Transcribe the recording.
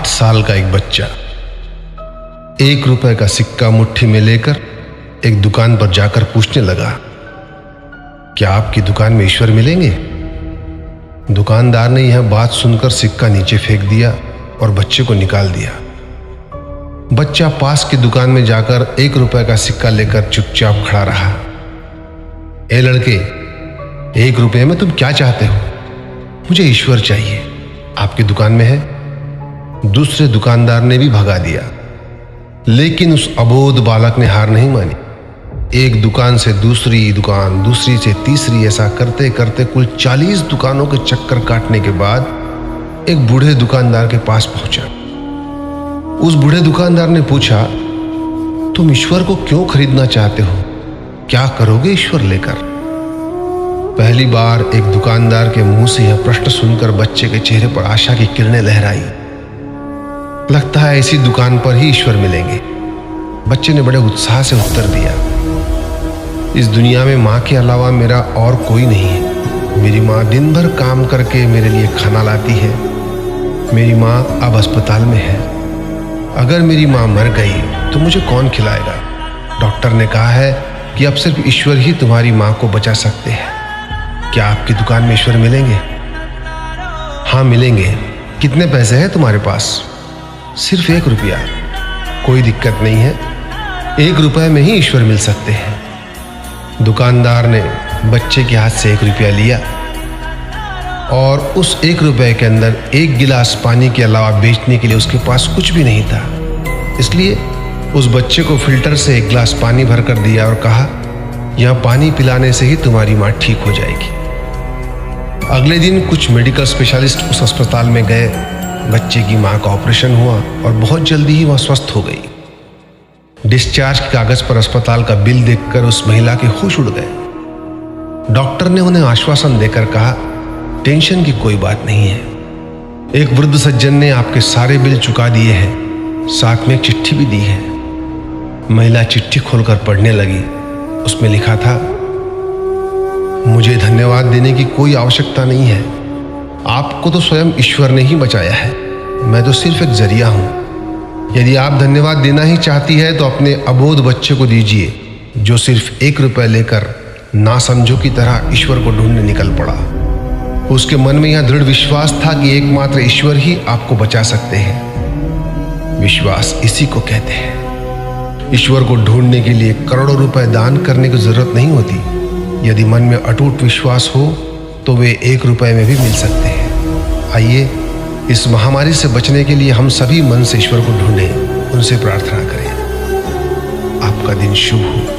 8 साल का एक बच्चा 1 रुपए का सिक्का मुट्ठी में लेकर एक दुकान पर जाकर पूछने लगा, क्या आपकी दुकान में ईश्वर मिलेंगे? दुकानदार ने यह बात सुनकर सिक्का नीचे फेंक दिया और बच्चे को निकाल दिया। बच्चा पास की दुकान में जाकर 1 रुपए का सिक्का लेकर चुपचाप खड़ा रहा। ए लड़के, 1 रुपए में तुम क्या चाहते हो? मुझे ईश्वर चाहिए, आपकी दुकान में है। दूसरे दुकानदार ने भी भगा दिया, लेकिन उस अबोध बालक ने हार नहीं मानी। एक दुकान से दूसरी दुकान, दूसरी से तीसरी, ऐसा करते करते कुल 40 दुकानों के चक्कर काटने के बाद एक बूढ़े दुकानदार के पास पहुंचा। उस बूढ़े दुकानदार ने पूछा, तुम ईश्वर को क्यों खरीदना चाहते हो? क्या करोगे ईश्वर लेकर? पहली बार एक दुकानदार के मुंह से यह प्रश्न सुनकर बच्चे के चेहरे पर आशा की किरणें लहराई। लगता है इसी दुकान पर ही ईश्वर मिलेंगे। बच्चे ने बड़े उत्साह से उत्तर दिया, इस दुनिया में माँ के अलावा मेरा और कोई नहीं है। मेरी माँ दिन भर काम करके मेरे लिए खाना लाती है। मेरी माँ अब अस्पताल में है। अगर मेरी माँ मर गई तो मुझे कौन खिलाएगा? डॉक्टर ने कहा है कि अब सिर्फ ईश्वर ही तुम्हारी माँ को बचा सकते हैं। क्या आपकी दुकान में ईश्वर मिलेंगे? हाँ मिलेंगे। कितने पैसे हैं तुम्हारे पास? सिर्फ 1 रुपया। कोई दिक्कत नहीं है, 1 रुपए में ही ईश्वर मिल सकते हैं। दुकानदार ने बच्चे के हाथ से 1 रुपया लिया और उस 1 रुपए के अंदर 1 गिलास पानी के अलावा बेचने के लिए उसके पास कुछ भी नहीं था। इसलिए उस बच्चे को फिल्टर से 1 गिलास पानी भरकर दिया और कहा, यह पानी पिलाने से ही तुम्हारी माँ ठीक हो जाएगी। अगले दिन कुछ मेडिकल स्पेशलिस्ट उस अस्पताल में गए। बच्चे की मां का ऑपरेशन हुआ और बहुत जल्दी ही वह स्वस्थ हो गई। डिस्चार्ज के कागज पर अस्पताल का बिल देखकर उस महिला के होश उड़ गए। डॉक्टर ने उन्हें आश्वासन देकर कहा, टेंशन की कोई बात नहीं है। एक वृद्ध सज्जन ने आपके सारे बिल चुका दिए हैं, साथ में एक चिट्ठी भी दी है। महिला चिट्ठी खोलकर पढ़ने लगी। उसमें लिखा था, मुझे धन्यवाद देने की कोई आवश्यकता नहीं है। आपको तो स्वयं ईश्वर ने ही बचाया है। मैं तो सिर्फ एक जरिया हूं। यदि आप धन्यवाद देना ही चाहती है तो अपने अबोध बच्चे को दीजिए, जो सिर्फ 1 रुपए लेकर नासमझों की तरह ईश्वर को ढूंढने निकल पड़ा। उसके मन में यह दृढ़ विश्वास था कि एकमात्र ईश्वर ही आपको बचा सकते हैं। विश्वास इसी को कहते हैं। ईश्वर को ढूंढने के लिए करोड़ों रुपए दान करने की जरूरत नहीं होती। यदि मन में अटूट विश्वास हो तो वे 1 रुपए में भी मिल सकते हैं। आइए इस महामारी से बचने के लिए हम सभी मन से ईश्वर को ढूंढें, उनसे प्रार्थना करें। आपका दिन शुभ हो।